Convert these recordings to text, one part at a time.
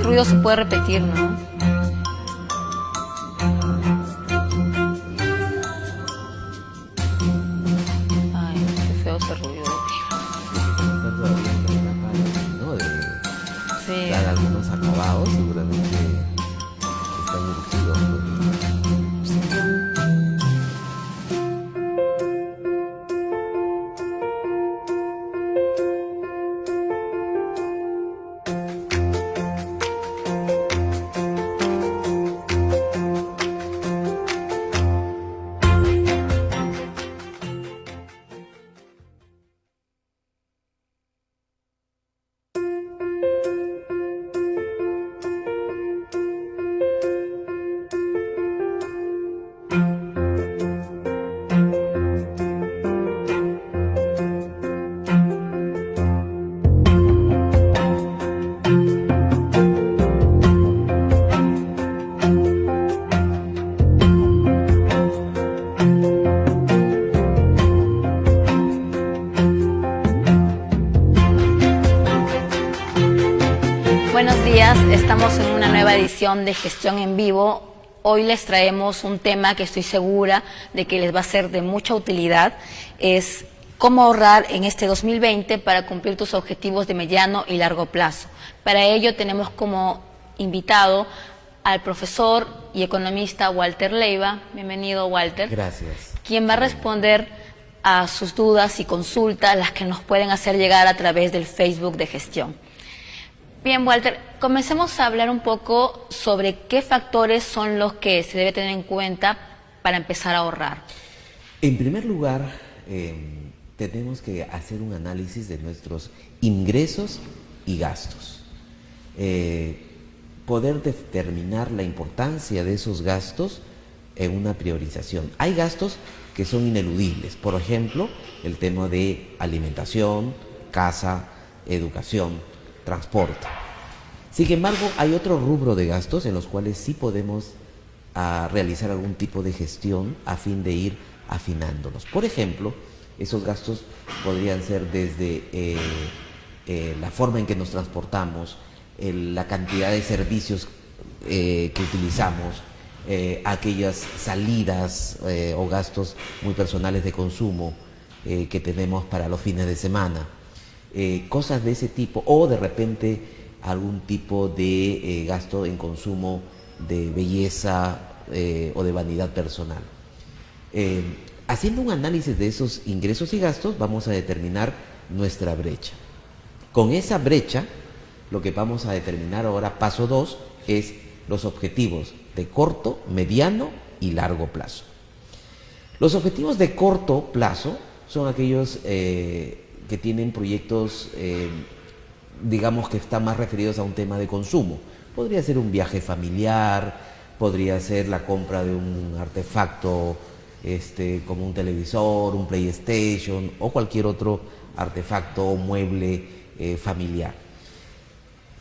ruido se puede repetir, ¿no? Ay, qué feo ese ruido. ¿No? Sí. Dar algunos acabados, seguramente están urgidos. Buenos días, estamos en una nueva edición de Gestión en Vivo. Hoy les traemos un tema que estoy segura de que les va a ser de mucha utilidad. Es cómo ahorrar en este 2020 para cumplir tus objetivos de mediano y largo plazo. Para ello tenemos como invitado al profesor y economista Walter Leiva. Bienvenido, Walter. Gracias. Quien va a responder a sus dudas y consultas, las que nos pueden hacer llegar a través del Facebook de Gestión. Bien, Walter, comencemos a hablar un poco sobre qué factores son los que se debe tener en cuenta para empezar a ahorrar. En primer lugar, tenemos que hacer un análisis de nuestros ingresos y gastos. Poder determinar la importancia de esos gastos en una priorización. Hay gastos que son ineludibles, por ejemplo, el tema de alimentación, casa, educación, transporte. Sin embargo, hay otro rubro de gastos en los cuales sí podemos realizar algún tipo de gestión a fin de ir afinándolos. Por ejemplo, esos gastos podrían ser desde la forma en que nos transportamos, la cantidad de servicios que utilizamos, aquellas salidas o gastos muy personales de consumo que tenemos para los fines de semana. Cosas de ese tipo, o de repente algún tipo de gasto en consumo de belleza o de vanidad personal. Haciendo un análisis de esos ingresos y gastos, vamos a determinar nuestra brecha. Con esa brecha, lo que vamos a determinar ahora, paso 2, es los objetivos de corto, mediano y largo plazo. Los objetivos de corto plazo son aquellos que tienen proyectos, digamos que están más referidos a un tema de consumo. Podría ser un viaje familiar, podría ser la compra de un artefacto como un televisor, un PlayStation o cualquier otro artefacto o mueble familiar.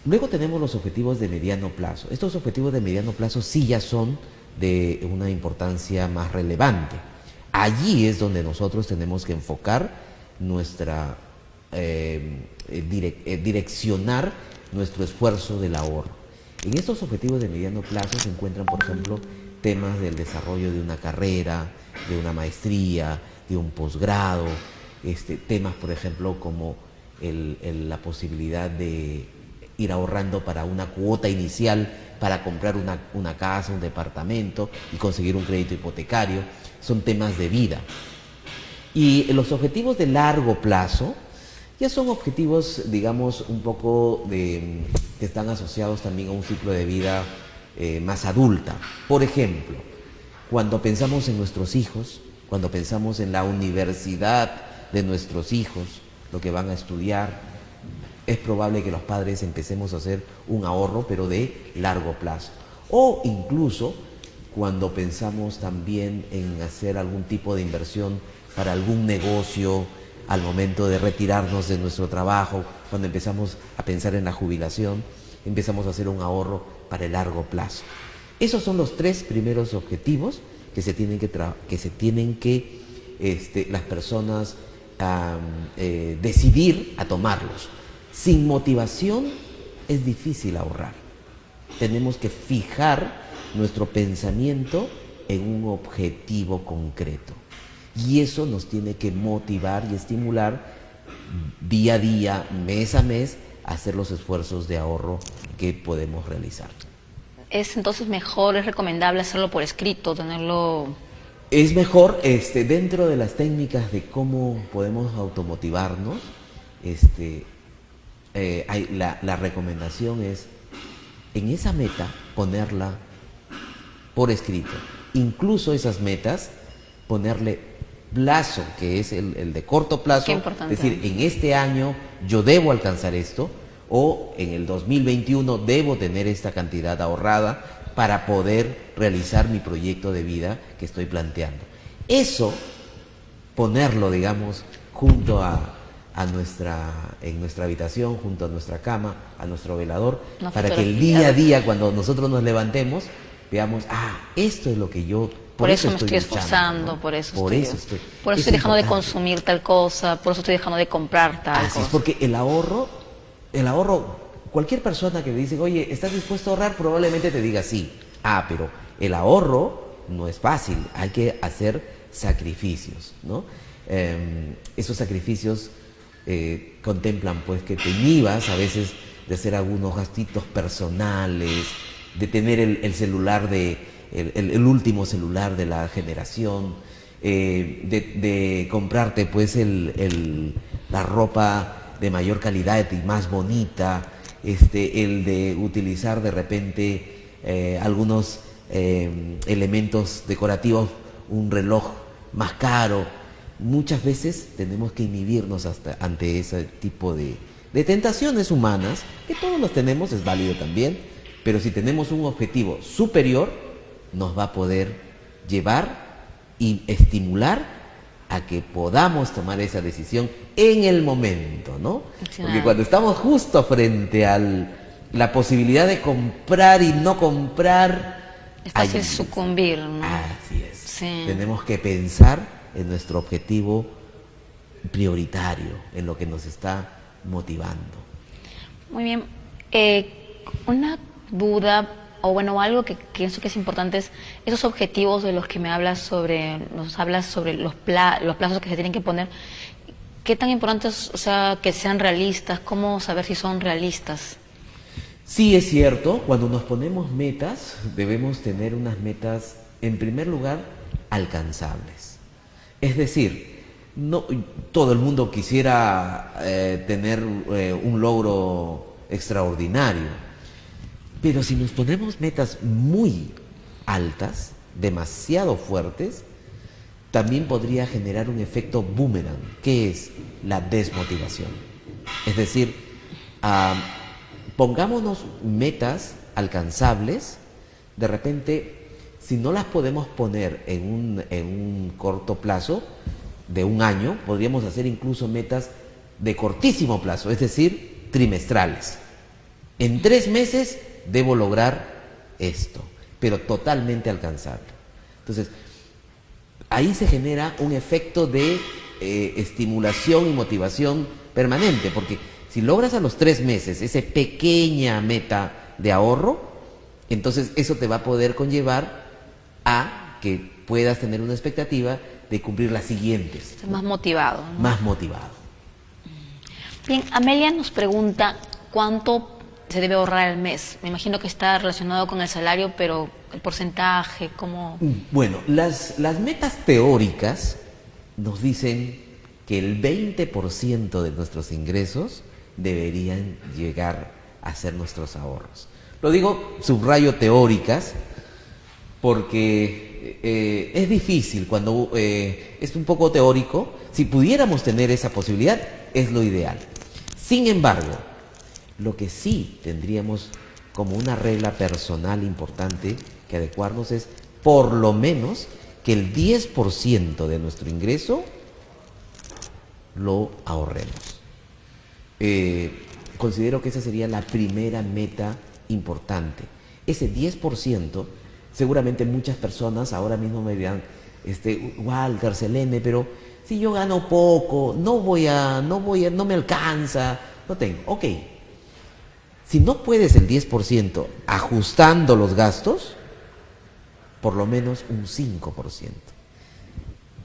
Luego tenemos los objetivos de mediano plazo. Estos objetivos de mediano plazo sí ya son de una importancia más relevante. Allí es donde nosotros tenemos que enfocar nuestra direccionar nuestro esfuerzo del ahorro. En estos objetivos de mediano plazo se encuentran, por ejemplo, temas del desarrollo de una carrera, de una maestría, de un posgrado, temas, por ejemplo, como la posibilidad de ir ahorrando para una cuota inicial para comprar una casa, un departamento y conseguir un crédito hipotecario. Son temas de vida. Y los objetivos de largo plazo ya son objetivos, digamos, un poco que están asociados también a un ciclo de vida más adulta. Por ejemplo, cuando pensamos en nuestros hijos, cuando pensamos en la universidad de nuestros hijos, lo que van a estudiar, es probable que los padres empecemos a hacer un ahorro, pero de largo plazo. O incluso cuando pensamos también en hacer algún tipo de inversión para algún negocio, al momento de retirarnos de nuestro trabajo, cuando empezamos a pensar en la jubilación, empezamos a hacer un ahorro para el largo plazo. Esos son los 3 primeros objetivos que se tienen que las personas decidir a tomarlos. Sin motivación es difícil ahorrar. tenemos que fijar nuestro pensamiento en un objetivo concreto. Y eso nos tiene que motivar y estimular día a día, mes a mes, a hacer los esfuerzos de ahorro que podemos realizar. ¿Es entonces mejor, es recomendable hacerlo por escrito, tenerlo? Es mejor, dentro de las técnicas de cómo podemos automotivarnos, la recomendación es en esa meta ponerla por escrito. Incluso esas metas, ponerle plazo, que es el de corto plazo. Qué importante. Es decir, en este año yo debo alcanzar esto, o en el 2021 debo tener esta cantidad ahorrada para poder realizar mi proyecto de vida que estoy planteando. Eso, ponerlo, digamos, junto en nuestra habitación, junto a nuestra cama, a nuestro velador, para que el día a día, cuando nosotros nos levantemos, veamos, esto es lo que yo... Por eso me estoy luchando, esforzando, ¿no? por eso estoy dejando de importante. consumir tal cosa, por eso estoy dejando de comprar tal Así cosa. es, porque el ahorro, cualquier persona que te dice, oye, ¿estás dispuesto a ahorrar? Probablemente te diga sí. Pero el ahorro no es fácil, hay que hacer sacrificios, ¿no? Esos sacrificios contemplan pues que te inhibas a veces de hacer algunos gastitos personales, de tener el celular el último celular de la generación, de comprarte pues la ropa de mayor calidad y más bonita, el de utilizar de repente algunos elementos decorativos, un reloj más caro. Muchas veces tenemos que inhibirnos ante ese tipo de tentaciones humanas, que todos los tenemos, es válido también, pero si tenemos un objetivo superior, nos va a poder llevar y estimular a que podamos tomar esa decisión en el momento, ¿no? Porque cuando estamos justo frente a la posibilidad de comprar y no comprar, es fácil sucumbir, ¿no? Así es. Sí. Tenemos que pensar en nuestro objetivo prioritario, en lo que nos está motivando. Muy bien. Una duda, o bueno, algo que pienso que es importante es esos objetivos de los que nos hablas sobre los plazos que se tienen que poner. ¿Qué tan importante es, o sea, que sean realistas? ¿Cómo saber si son realistas? Sí, es cierto, cuando nos ponemos metas, debemos tener unas metas, en primer lugar, alcanzables. Es decir, no todo el mundo quisiera tener un logro extraordinario, pero si nos ponemos metas muy altas, demasiado fuertes, también podría generar un efecto boomerang, que es la desmotivación. Es decir, pongámonos metas alcanzables, de repente, si no las podemos poner en un corto plazo, de un año, podríamos hacer incluso metas de cortísimo plazo, es decir, trimestrales. En 3 meses debo lograr esto, pero totalmente alcanzable. Entonces, ahí se genera un efecto de estimulación y motivación permanente, porque si logras a los 3 meses esa pequeña meta de ahorro, entonces eso te va a poder conllevar a que puedas tener una expectativa de cumplir las siguientes. Estás más motivado, ¿no? Más motivado. Bien, Amelia nos pregunta cuánto se debe ahorrar al mes. Me imagino que está relacionado con el salario, pero el porcentaje, ¿cómo? Bueno, las metas teóricas nos dicen que el 20% de nuestros ingresos deberían llegar a ser nuestros ahorros. Lo digo, subrayo teóricas, porque es difícil cuando es un poco teórico. Si pudiéramos tener esa posibilidad, es lo ideal. Sin embargo, lo que sí tendríamos como una regla personal importante que adecuarnos es, por lo menos, que el 10% de nuestro ingreso lo ahorremos. Considero que esa sería la primera meta importante. Ese 10%, seguramente muchas personas ahora mismo me dirán, Walter, Selene, pero si yo gano poco, no me alcanza, no tengo. Ok, Si no puedes el 10% ajustando los gastos, por lo menos un 5%.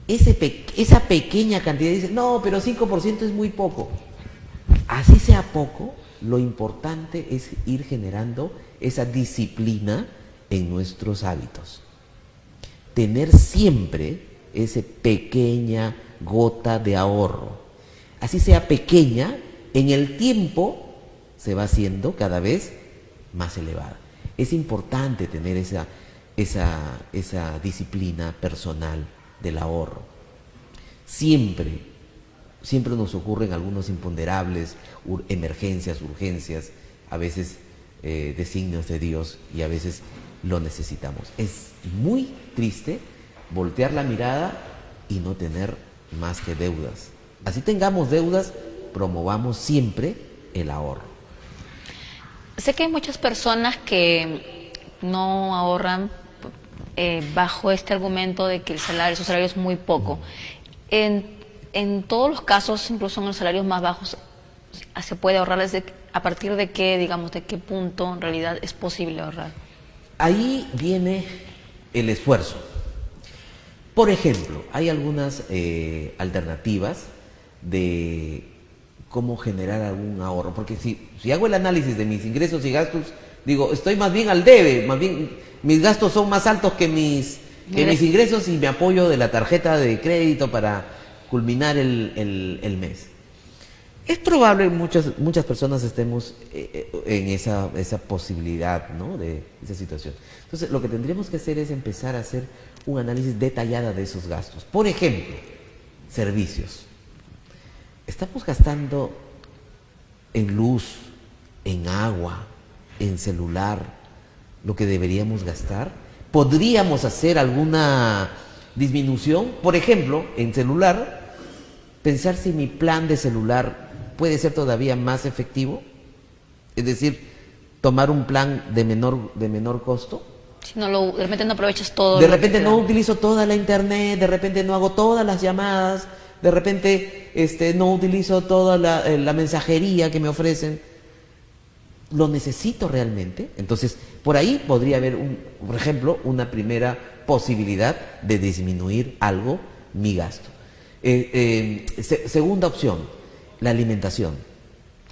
Esa pequeña cantidad, dice, no, pero 5% es muy poco. Así sea poco, lo importante es ir generando esa disciplina en nuestros hábitos. Tener siempre esa pequeña gota de ahorro. Así sea pequeña, en el tiempo se va haciendo cada vez más elevada. Es importante tener esa disciplina personal del ahorro. Siempre nos ocurren algunos imponderables, emergencias, urgencias, a veces designios de Dios, y a veces lo necesitamos. Es muy triste voltear la mirada y no tener más que deudas. Así tengamos deudas, promovamos siempre el ahorro. Sé que hay muchas personas que no ahorran bajo este argumento de que su salario es muy poco. En todos los casos, incluso en los salarios más bajos, se puede ahorrar a partir de qué, digamos, de qué punto en realidad es posible ahorrar. Ahí viene el esfuerzo. Por ejemplo, hay algunas alternativas de cómo generar algún ahorro, porque si hago el análisis de mis ingresos y gastos, digo, estoy más bien al debe, más bien mis gastos son más altos que mis ingresos, y me apoyo de la tarjeta de crédito para culminar el mes. Es probable muchas personas estemos en esa posibilidad, ¿no?, de esa situación. Entonces, lo que tendríamos que hacer es empezar a hacer un análisis detallado de esos gastos. Por ejemplo, servicios. Estamos gastando en luz, en agua, en celular, lo que deberíamos gastar. ¿Podríamos hacer alguna disminución? Por ejemplo, en celular, pensar si mi plan de celular puede ser todavía más efectivo, es decir, tomar un plan de menor costo. Si no de repente no aprovechas todo. De repente no utilizo toda la internet, de repente no hago todas las llamadas, de repente no utilizo toda la mensajería que me ofrecen. ¿Lo necesito realmente? Entonces, por ahí podría haber, por ejemplo, una primera posibilidad de disminuir algo mi gasto. Segunda opción, la alimentación.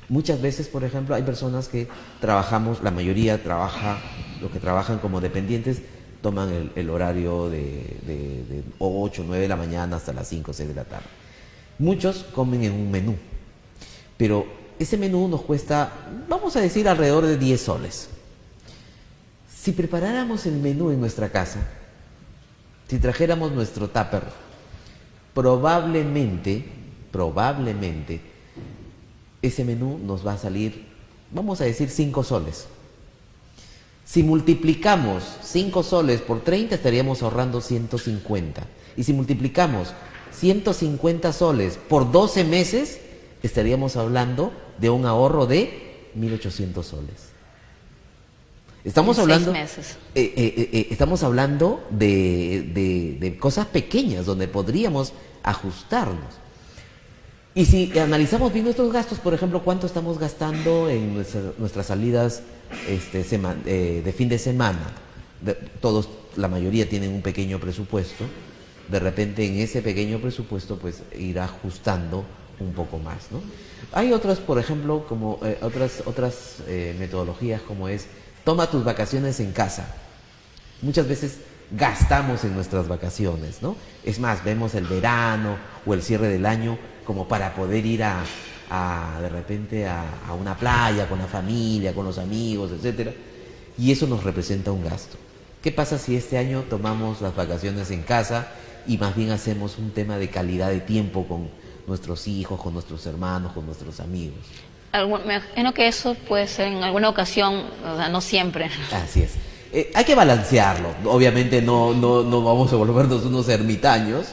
Muchas veces, por ejemplo, hay personas que trabajamos, la mayoría los que trabajan como dependientes, toman el horario de 8, 9 de la mañana hasta las 5, 6 de la tarde. Muchos comen en un menú, pero ese menú nos cuesta, vamos a decir, alrededor de 10 soles. Si preparáramos el menú en nuestra casa, si trajéramos nuestro tupper, probablemente, ese menú nos va a salir, vamos a decir, 5 soles. Si multiplicamos 5 soles por 30, estaríamos ahorrando 150. Y si multiplicamos 150 soles por 12 meses, estaríamos hablando de un ahorro de 1.800 soles. Estamos hablando, 6 meses. Estamos hablando de cosas pequeñas donde podríamos ajustarnos. Y si analizamos bien nuestros gastos, por ejemplo, cuánto estamos gastando en nuestras salidas de fin de semana. Todos, la mayoría tienen un pequeño presupuesto. De repente en ese pequeño presupuesto pues ir ajustando un poco más, ¿no? Hay otras, por ejemplo, como otras metodologías, como es toma tus vacaciones en casa. Muchas veces gastamos en nuestras vacaciones, ¿no? Es más, vemos el verano o el cierre del año como para poder ir de repente a una playa con la familia, con los amigos, etcétera, y eso nos representa un gasto. ¿Qué pasa si este año tomamos las vacaciones en casa y más bien hacemos un tema de calidad de tiempo con nuestros hijos, con nuestros hermanos, con nuestros amigos? Me imagino que eso puede ser en alguna ocasión, o sea, no siempre. Así es. Hay que balancearlo. Obviamente no vamos a volvernos unos ermitaños,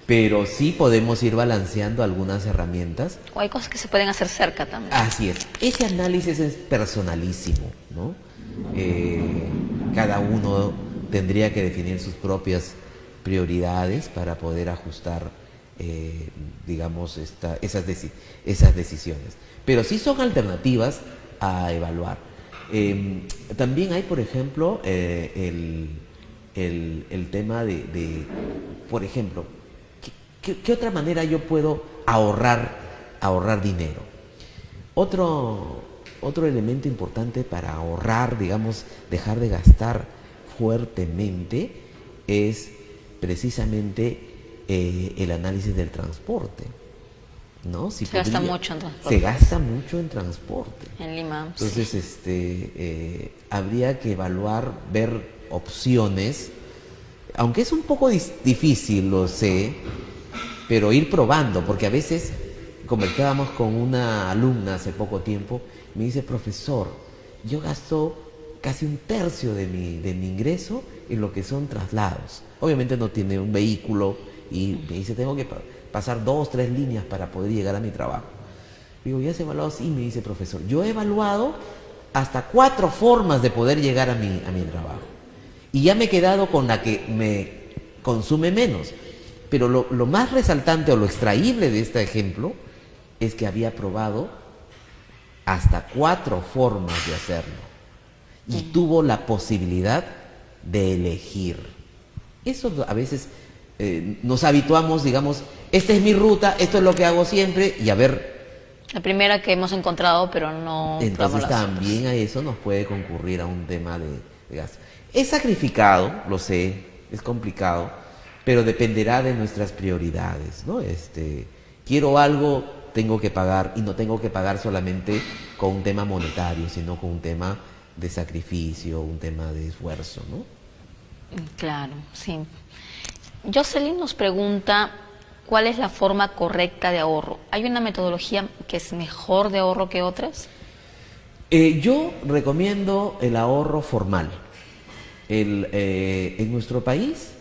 pero sí podemos ir balanceando algunas herramientas. O hay cosas que se pueden hacer cerca también. Así es. Ese análisis es personalísimo, ¿no? Cada uno tendría que definir sus propias prioridades para poder ajustar, digamos, esas decisiones. Pero sí son alternativas a evaluar. También hay, por ejemplo, el tema por ejemplo, ¿qué otra manera yo puedo ahorrar dinero? Otro elemento importante para ahorrar, digamos, dejar de gastar fuertemente, es precisamente el análisis del transporte, ¿no? Se gasta mucho en transporte. Se gasta mucho en transporte. En Lima. Entonces, sí. habría que evaluar, ver opciones, aunque es un poco difícil, lo sé, pero ir probando, porque a veces conversábamos con una alumna hace poco tiempo, me dice: profesor, yo gasto casi un tercio de mi ingreso en lo que son traslados. Obviamente no tiene un vehículo y me dice: tengo que pasar 2, 3 líneas para poder llegar a mi trabajo. Digo: ¿ya has evaluado? Sí, me dice: profesor, yo he evaluado hasta 4 formas de poder llegar a mi trabajo. Y ya me he quedado con la que me consume menos. Pero lo más resaltante o lo extraíble de este ejemplo es que había probado hasta 4 formas de hacerlo. Y tuvo la posibilidad de elegir. Eso a veces nos habituamos, digamos, esta es mi ruta, esto es lo que hago siempre, y a ver... La primera que hemos encontrado, pero no... Entonces también a eso nos puede concurrir a un tema de gasto. Es sacrificado, lo sé, es complicado, pero dependerá de nuestras prioridades, ¿no? Quiero algo, tengo que pagar, y no tengo que pagar solamente con un tema monetario, sino con un tema de sacrificio, un tema de esfuerzo, ¿no? Claro, sí. Jocelyn nos pregunta: ¿cuál es la forma correcta de ahorro? ¿Hay una metodología que es mejor de ahorro que otras? Yo recomiendo el ahorro formal. En nuestro país,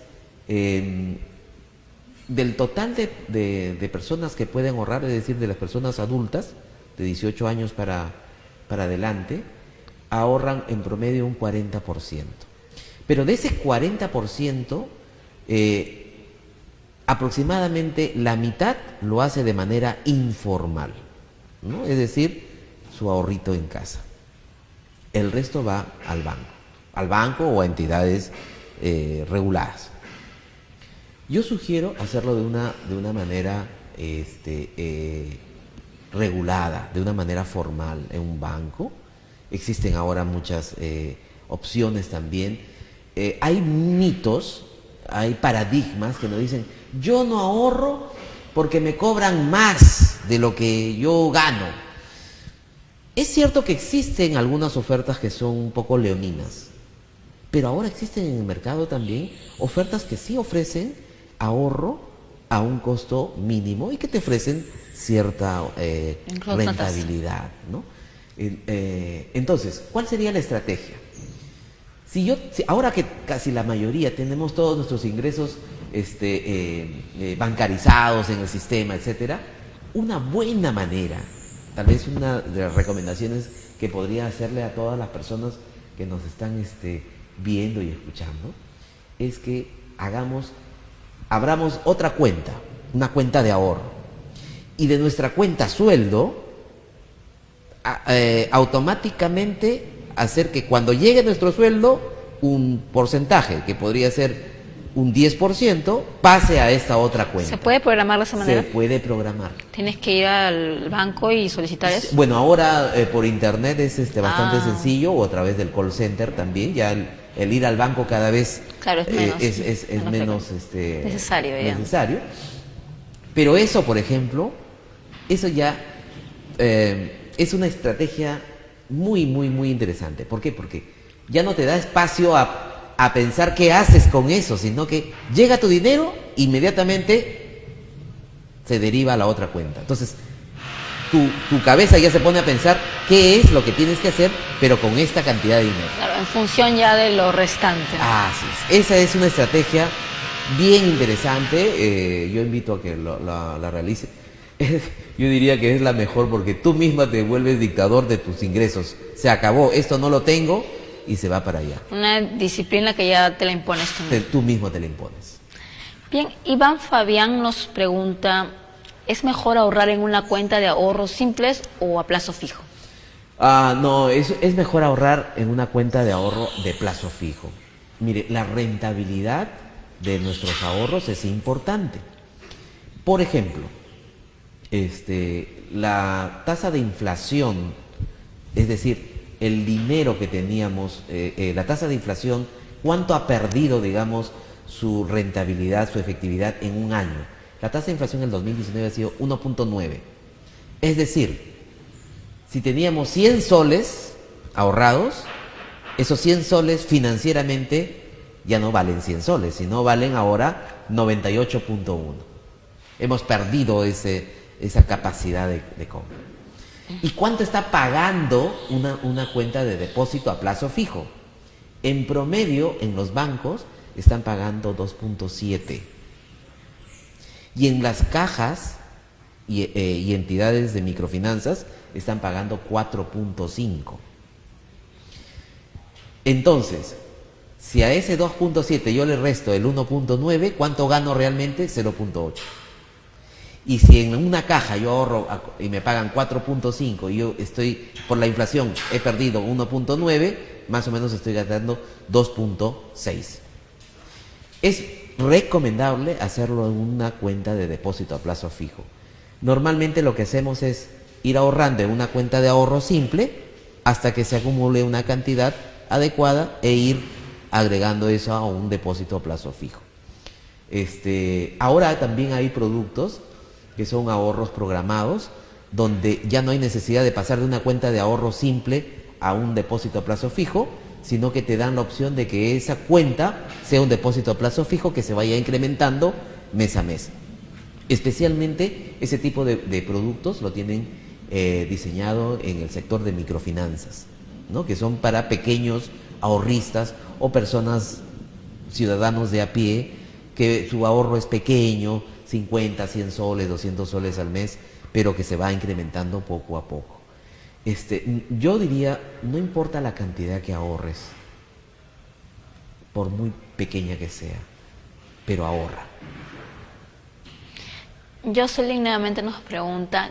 del total de personas que pueden ahorrar, es decir, de las personas adultas, de 18 años para adelante, ahorran en promedio un 40%. Pero de ese 40%, aproximadamente la mitad lo hace de manera informal, ¿no? Es decir, su ahorrito en casa. El resto va al banco o a entidades reguladas. Yo sugiero hacerlo de una manera regulada, de una manera formal en un banco. Existen ahora muchas opciones también. Hay mitos, hay paradigmas que nos dicen: yo no ahorro porque me cobran más de lo que yo gano. Es cierto que existen algunas ofertas que son un poco leoninas, pero ahora existen en el mercado también ofertas que sí ofrecen ahorro a un costo mínimo y que te ofrecen cierta rentabilidad, ¿no? Entonces, ¿cuál sería la estrategia? Ahora que casi la mayoría tenemos todos nuestros ingresos bancarizados en el sistema, etcétera, una buena manera, tal vez una de las recomendaciones que podría hacerle a todas las personas que nos están viendo y escuchando, es que abramos otra cuenta, una cuenta de ahorro, y de nuestra cuenta sueldo automáticamente hacer que cuando llegue nuestro sueldo, un porcentaje, que podría ser un 10%, pase a esta otra cuenta. ¿Se puede programar de esa manera? Se puede programar. ¿Tienes que ir al banco y solicitar eso? Bueno, ahora por internet es bastante sencillo, o a través del call center también. Ya el ir al banco cada vez claro, es menos necesario. Pero eso, por ejemplo, eso ya es una estrategia muy, muy, muy interesante. ¿Por qué? Porque ya no te da espacio a pensar qué haces con eso, sino que llega tu dinero, inmediatamente se deriva a la otra cuenta. Entonces, tu cabeza ya se pone a pensar qué es lo que tienes que hacer, pero con esta cantidad de dinero. Claro, en función ya de lo restante. Así es. Esa es una estrategia bien interesante. Yo invito a que la realice. Yo diría que es la mejor, porque tú misma te vuelves dictador de tus ingresos. Se acabó, esto no lo tengo, y se va para allá. Una disciplina que ya te la impones tú mismo. Tú mismo te la impones. Bien, Iván Fabián nos pregunta: ¿es mejor ahorrar en una cuenta de ahorros simples o a plazo fijo? No, es mejor ahorrar en una cuenta de ahorro de plazo fijo. Mire, la rentabilidad de nuestros ahorros es importante. Por ejemplo, la tasa de inflación, es decir, el dinero que teníamos, la tasa de inflación, cuánto ha perdido, digamos, su rentabilidad, su efectividad en un año. La tasa de inflación en el 2019 ha sido 1.9. Es decir, si teníamos 100 soles ahorrados, esos 100 soles financieramente ya no valen 100 soles, sino valen ahora 98.1. Hemos perdido esa capacidad de compra. ¿Y cuánto está pagando una cuenta de depósito a plazo fijo? En promedio, en los bancos, están pagando 2.7. Y en las cajas y entidades de microfinanzas están pagando 4.5. Entonces, si a ese 2.7 yo le resto el 1.9, ¿cuánto gano realmente? 0.8. Y si en una caja yo ahorro y me pagan 4.5 y yo estoy, por la inflación, he perdido 1.9, más o menos estoy ganando 2.6. Es recomendable hacerlo en una cuenta de depósito a plazo fijo. Normalmente lo que hacemos es ir ahorrando en una cuenta de ahorro simple hasta que se acumule una cantidad adecuada e ir agregando eso a un depósito a plazo fijo. Ahora también hay productos que son ahorros programados, donde ya no hay necesidad de pasar de una cuenta de ahorro simple a un depósito a plazo fijo, sino que te dan la opción de que esa cuenta sea un depósito a plazo fijo que se vaya incrementando mes a mes. Especialmente ese tipo de productos lo tienen diseñado en el sector de microfinanzas, ¿no? Que son para pequeños ahorristas o personas, ciudadanos de a pie, que su ahorro es pequeño, 50, 100 soles, 200 soles al mes, pero que se va incrementando poco a poco. Yo diría, no importa la cantidad que ahorres, por muy pequeña que sea, pero ahorra. Jocelyn nuevamente nos pregunta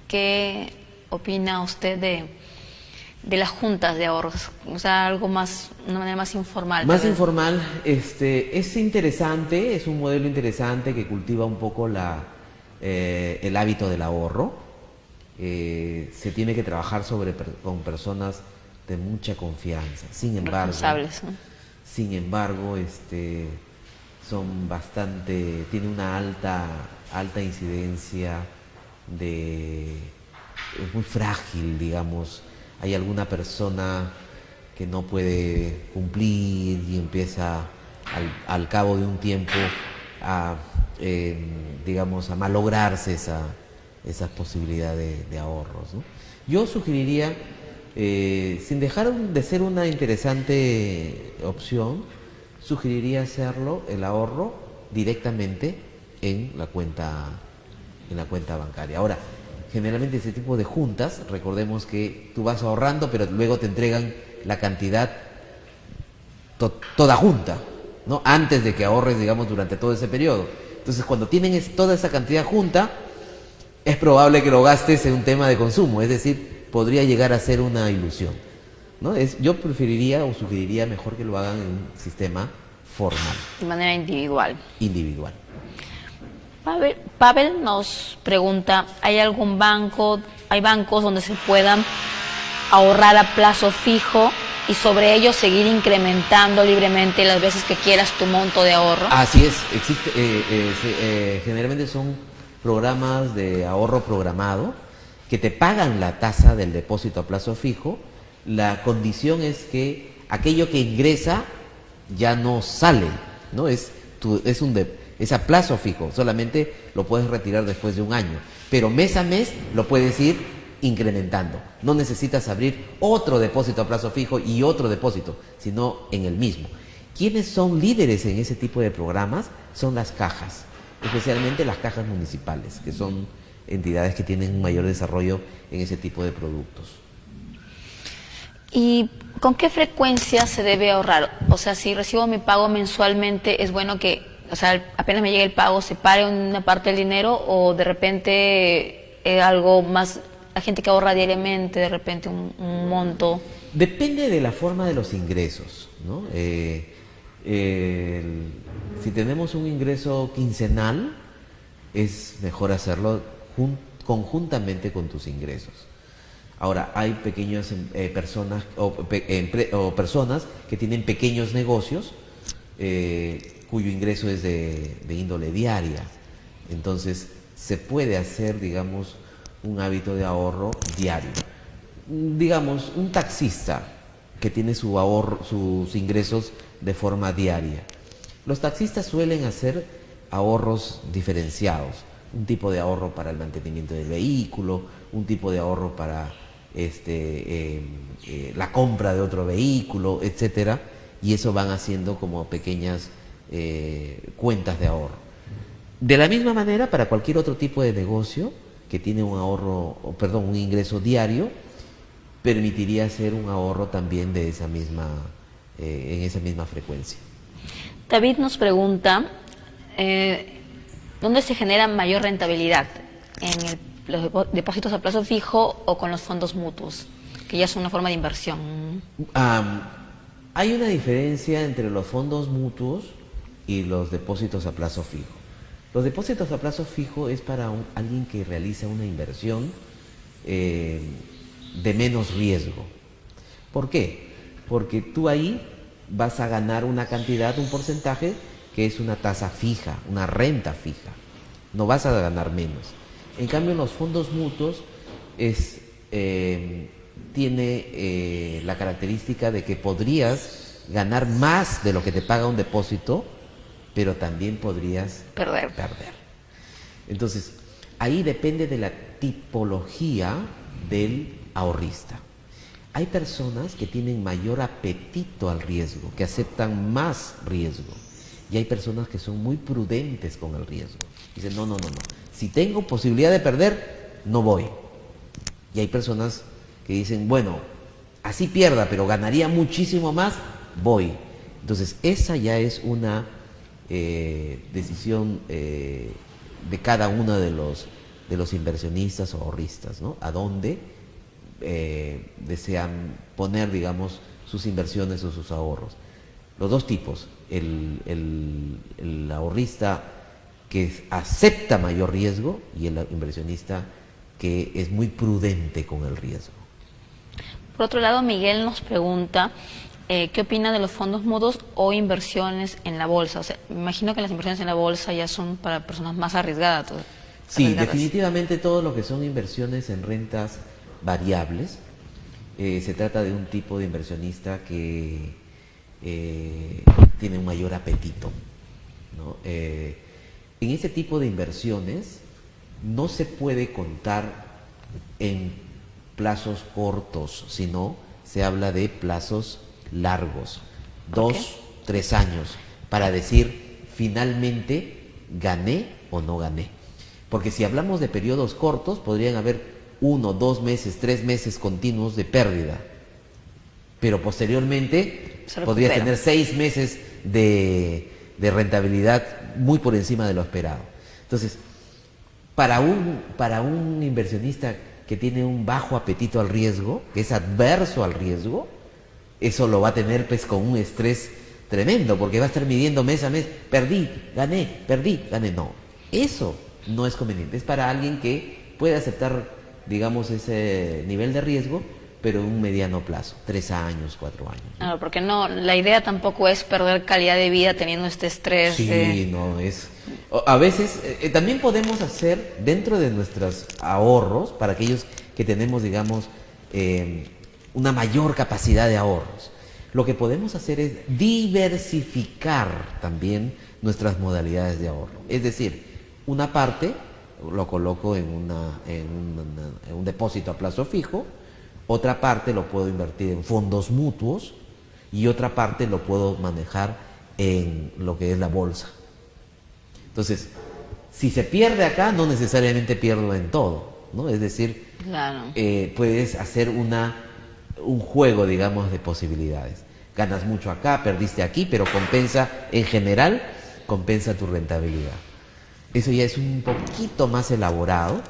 qué opina usted de las juntas de ahorros, o sea, algo más, una manera más informal. Más informal, es interesante, es un modelo interesante que cultiva un poco el hábito del ahorro. Se tiene que trabajar con personas de mucha confianza. Sin embargo, responsables, ¿no? Sin embargo, son bastante, tiene una alta incidencia es muy frágil, digamos. Hay alguna persona que no puede cumplir y empieza al cabo de un tiempo a, digamos, a malograrse esas posibilidades de ahorros, ¿no? Yo sugeriría, sin dejar de ser una interesante opción, sugeriría hacerlo, el ahorro, directamente en la cuenta bancaria. Ahora, generalmente ese tipo de juntas, recordemos que tú vas ahorrando, pero luego te entregan la cantidad toda junta, ¿no? Antes de que ahorres, digamos, durante todo ese periodo. Entonces, cuando tienen toda esa cantidad junta, es probable que lo gastes en un tema de consumo, es decir, podría llegar a ser una ilusión, ¿no? Yo preferiría o sugeriría mejor que lo hagan en un sistema formal. De manera individual. Individual. Pavel nos pregunta, ¿hay bancos donde se puedan ahorrar a plazo fijo y sobre ello seguir incrementando libremente las veces que quieras tu monto de ahorro? Así es, generalmente son programas de ahorro programado que te pagan la tasa del depósito a plazo fijo. La condición es que aquello que ingresa ya no sale, ¿no? Es a plazo fijo, solamente lo puedes retirar después de un año, pero mes a mes lo puedes ir incrementando. No necesitas abrir otro depósito a plazo fijo y otro depósito, sino en el mismo. ¿Quiénes son líderes en ese tipo de programas? Son las cajas, especialmente las cajas municipales, que son entidades que tienen un mayor desarrollo en ese tipo de productos. ¿Y con qué frecuencia se debe ahorrar? O sea, si recibo mi pago mensualmente, es bueno que, o sea, apenas me llegue el pago, separe una parte del dinero, o de repente algo más la gente que ahorra diariamente, de repente un monto? Depende de la forma de los ingresos, ¿no? Si tenemos un ingreso quincenal, es mejor hacerlo conjuntamente con tus ingresos. Ahora, hay pequeñas personas o personas que tienen pequeños negocios cuyo ingreso es de índole diaria. Entonces, se puede hacer, digamos, un hábito de ahorro diario. Digamos, un taxista que tiene su ahorro, sus ingresos de forma diaria. Los taxistas suelen hacer ahorros diferenciados. Un tipo de ahorro para el mantenimiento del vehículo, un tipo de ahorro para la compra de otro vehículo, etcétera, y eso van haciendo como pequeñas cuentas de ahorro. De la misma manera, para cualquier otro tipo de negocio que tiene un ingreso diario, permitiría hacer un ahorro también de esa misma, en esa misma frecuencia. David nos pregunta, ¿dónde se genera mayor rentabilidad? ¿En los depósitos a plazo fijo o con los fondos mutuos? Que ya es una forma de inversión. Hay una diferencia entre los fondos mutuos y los depósitos a plazo fijo. Los depósitos a plazo fijo es para alguien que realiza una inversión de menos riesgo. ¿Por qué? Porque tú ahí vas a ganar una cantidad, un porcentaje que es una tasa fija, una renta fija. No vas a ganar menos. En cambio, en los fondos mutuos tiene la característica de que podrías ganar más de lo que te paga un depósito, pero también podrías perder. Entonces, ahí depende de la tipología del ahorrista. Hay personas que tienen mayor apetito al riesgo, que aceptan más riesgo. Y hay personas que son muy prudentes con el riesgo. Dicen, no. Si tengo posibilidad de perder, no voy. Y hay personas que dicen, bueno, así pierda, pero ganaría muchísimo más, voy. Entonces, esa ya es una decisión de cada uno de los inversionistas o ahorristas, ¿no? A dónde desean poner, digamos, sus inversiones o sus ahorros. Los dos tipos, el ahorrista que acepta mayor riesgo y el inversionista que es muy prudente con el riesgo. Por otro lado, Miguel nos pregunta, ¿qué opina de los fondos mutuos o inversiones en la bolsa? O sea, me imagino que las inversiones en la bolsa ya son para personas más arriesgadas. Sí, definitivamente todo lo que son inversiones en rentas variables, se trata de un tipo de inversionista que tiene un mayor apetito, ¿no? En ese tipo de inversiones no se puede contar en plazos cortos, sino se habla de plazos largos, 2, 3 años, para decir finalmente gané o no gané. Porque si hablamos de periodos cortos, podrían haber 1, 2 meses, 3 meses continuos de pérdida, pero posteriormente podría tener 6 meses de rentabilidad muy por encima de lo esperado. Entonces, para un inversionista que tiene un bajo apetito al riesgo, que es adverso al riesgo, eso lo va a tener pues con un estrés tremendo, porque va a estar midiendo mes a mes, perdí, gané. No, eso no es conveniente. Es para alguien que puede aceptar, digamos, ese nivel de riesgo, pero en un mediano plazo, 3 años, 4 años, ¿no? Claro, porque no, la idea tampoco es perder calidad de vida teniendo este estrés. Sí, no, es... A veces también podemos hacer dentro de nuestros ahorros, para aquellos que tenemos, digamos, una mayor capacidad de ahorros, lo que podemos hacer es diversificar también nuestras modalidades de ahorro. Es decir, una parte lo coloco en un depósito a plazo fijo, otra parte lo puedo invertir en fondos mutuos y otra parte lo puedo manejar en lo que es la bolsa. Entonces, si se pierde acá, no necesariamente pierdo en todo, ¿no? Es decir, claro, puedes hacer un juego, digamos, de posibilidades. Ganas mucho acá, perdiste aquí, pero compensa, en general, compensa tu rentabilidad. Eso ya es un poquito más elaborado,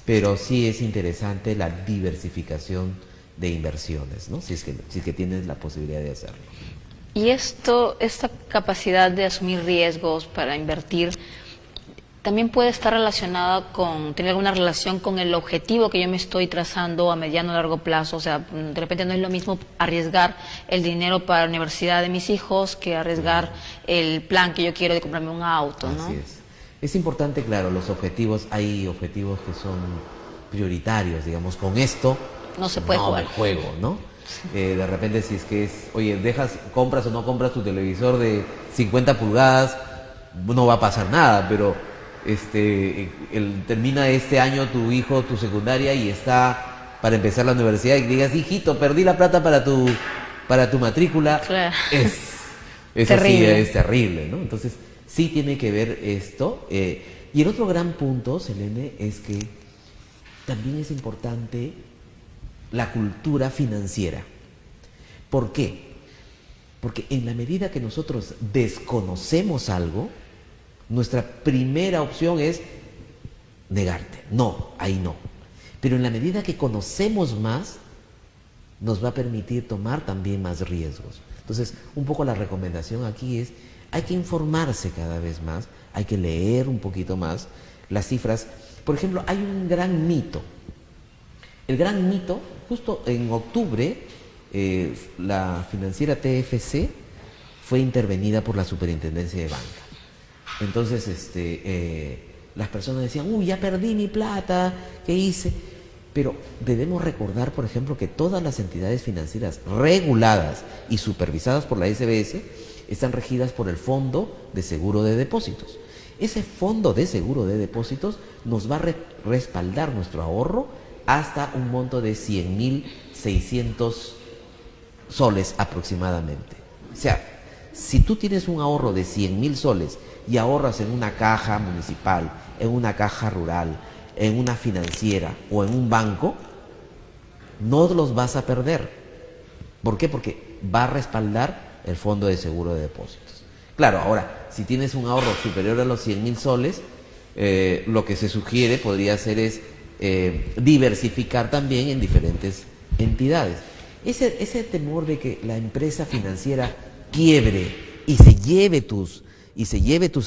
pero sí es interesante la diversificación de inversiones, ¿no? Si es que tienes la posibilidad de hacerlo. Y esta capacidad de asumir riesgos para invertir, también puede estar relacionada con, tener alguna relación con el objetivo que yo me estoy trazando a mediano o largo plazo. O sea, de repente no es lo mismo arriesgar el dinero para la universidad de mis hijos que arriesgar el plan que yo quiero de comprarme un auto, ¿no? Así es. Es importante, claro, los objetivos, hay objetivos que son prioritarios, digamos, con esto No se puede jugar. me juego, ¿no? De repente si es que es, oye, compras o no compras tu televisor de 50 pulgadas, no va a pasar nada, pero termina este año tu hijo, tu secundaria, y está para empezar la universidad, y digas, hijito, perdí la plata para tu matrícula. Claro. Eso Terrible. sí es terrible, ¿no? Entonces, sí tiene que ver esto. Y el otro gran punto, Selene, es que también es importante la cultura financiera. ¿Por qué? Porque en la medida que nosotros desconocemos algo, nuestra primera opción es negarte. No, ahí no. Pero en la medida que conocemos más, nos va a permitir tomar también más riesgos. Entonces, un poco la recomendación aquí es, hay que informarse cada vez más, hay que leer un poquito más las cifras. Por ejemplo, hay un gran mito. El gran mito, justo en octubre, la financiera TFC fue intervenida por la Superintendencia de Banca. Entonces, las personas decían, uy, ya perdí mi plata, ¿qué hice? Pero debemos recordar, por ejemplo, que todas las entidades financieras reguladas y supervisadas por la SBS están regidas por el Fondo de Seguro de Depósitos. Ese Fondo de Seguro de Depósitos nos va a respaldar nuestro ahorro hasta un monto de 100.600 soles aproximadamente. O sea, si tú tienes un ahorro de 100.000 soles y ahorras en una caja municipal, en una caja rural, en una financiera o en un banco, no los vas a perder. ¿Por qué? Porque va a respaldar el Fondo de Seguro de Depósitos. Claro, ahora, si tienes un ahorro superior a los 100.000 soles, lo que se sugiere podría ser es diversificar también en diferentes entidades. Ese temor de que la empresa financiera quiebre y se lleve tus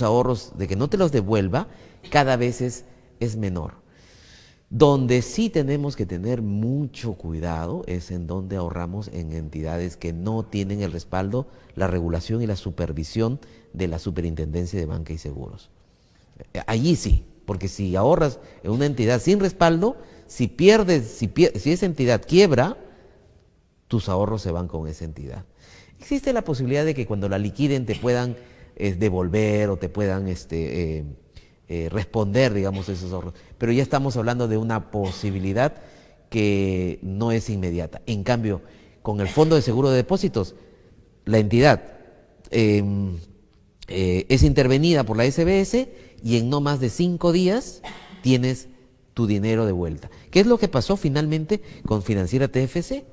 ahorros, de que no te los devuelva, cada vez es menor. Donde sí tenemos que tener mucho cuidado es en donde ahorramos en entidades que no tienen el respaldo, la regulación y la supervisión de la Superintendencia de Banca y Seguros. Allí sí, porque si ahorras en una entidad sin respaldo, si esa entidad quiebra, tus ahorros se van con esa entidad. Existe la posibilidad de que cuando la liquiden te puedan devolver o te puedan responder, digamos, esos ahorros. Pero ya estamos hablando de una posibilidad que no es inmediata. En cambio, con el Fondo de Seguro de Depósitos, la entidad es intervenida por la SBS y en no más de 5 días tienes tu dinero de vuelta. ¿Qué es lo que pasó finalmente con Financiera TFC?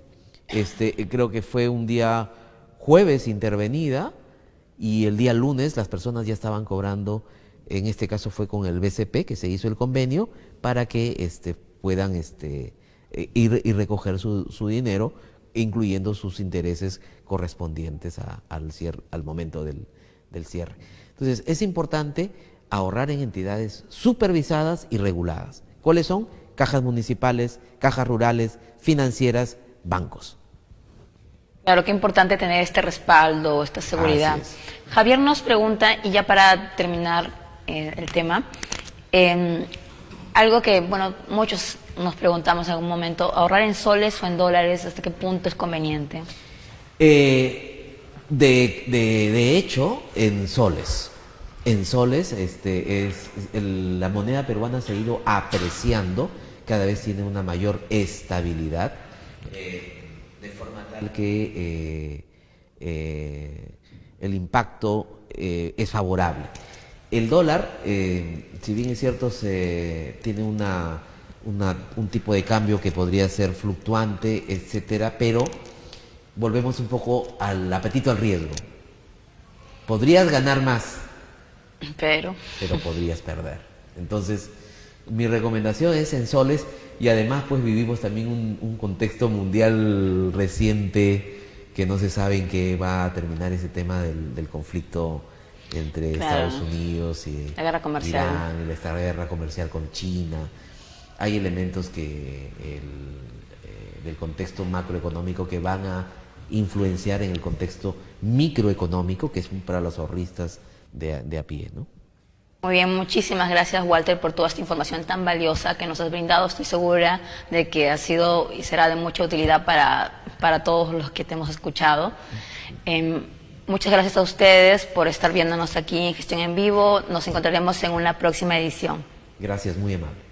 Creo que fue un día jueves intervenida y el día lunes las personas ya estaban cobrando. En este caso fue con el BCP que se hizo el convenio para que puedan ir y recoger su dinero, incluyendo sus intereses correspondientes al momento del cierre. Entonces, es importante ahorrar en entidades supervisadas y reguladas. ¿Cuáles son? Cajas municipales, cajas rurales, financieras, bancos. Claro, qué importante tener este respaldo, esta seguridad. Así es. Javier nos pregunta, y ya para terminar el tema, algo que, bueno, muchos nos preguntamos en algún momento, ¿ahorrar en soles o en dólares? ¿Hasta qué punto es conveniente? De hecho, en soles. En soles, la moneda peruana se ha ido apreciando, cada vez tiene una mayor estabilidad, de forma tal que el impacto es favorable. El dólar, si bien es cierto, tiene un tipo de cambio que podría ser fluctuante, etcétera, pero volvemos un poco al apetito al riesgo. Podrías ganar más, pero podrías perder. Entonces, mi recomendación es en soles, y además pues vivimos también un contexto mundial reciente que no se sabe en qué va a terminar ese tema del conflicto entre Claro. Estados Unidos y La guerra comercial. Irán, y esta guerra comercial con China. Hay elementos del contexto macroeconómico que van a influenciar en el contexto microeconómico, que es para los ahorristas de a pie, ¿no? Muy bien, muchísimas gracias, Walter, por toda esta información tan valiosa que nos has brindado. Estoy segura de que ha sido y será de mucha utilidad para todos los que te hemos escuchado. Muchas gracias a ustedes por estar viéndonos aquí en Gestión en Vivo. Nos encontraremos en una próxima edición. Gracias, muy amable.